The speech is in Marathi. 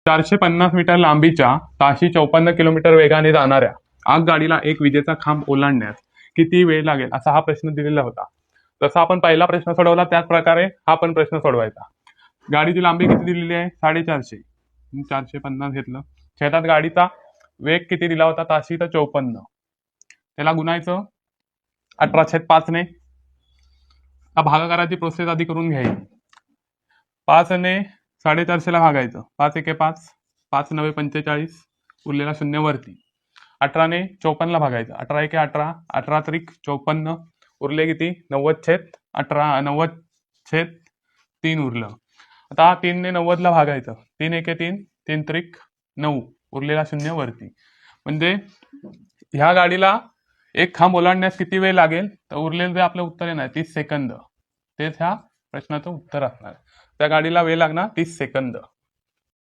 450 मीटर लांबीच्या ताशी 54 किलोमीटर वेगाने जाणाऱ्या आगगाडीला एक विजेचा खांब ओलांडण्यास किती वेळ लागेल असा हा प्रश्न दिलेला होता. जसा आपण पहिला प्रश्न सोडवला त्याच प्रकारे हा पण प्रश्न सोडवायचा. गाडीची लांबी किती दिलेली आहे 450. 450 घेतलं. शेतात गाडीचा वेग किती दिला होता ताशी तर 54. त्याला गुणायचं 18/5 ने. भागाकाराची प्रोसेस आधी करून घ्यायची. 5 ने 450 ला भागायचं. 5 एके 5, 5 9 45, उरलेला शून्य वरती. 18 ने 54 ला भागायचं. 18 एके 18, 18 त्रिक 54, उरले किती 90/18, 90/3 उरलं. आता 3 ने 90 ला भागायचं. 3 एके 3, 3 त्रिक 9, उरलेला शून्य वरती. म्हणजे ह्या गाडीला एक खांब ओलांडण्यास किती वेळ लागेल तर उरलेलं जे आपलं उत्तर आहे ना 30 सेकंद, तेच ह्या प्रश्नाचं उत्तर असणार. त्या गाडीला वेळ लागणार 30 सेकंद.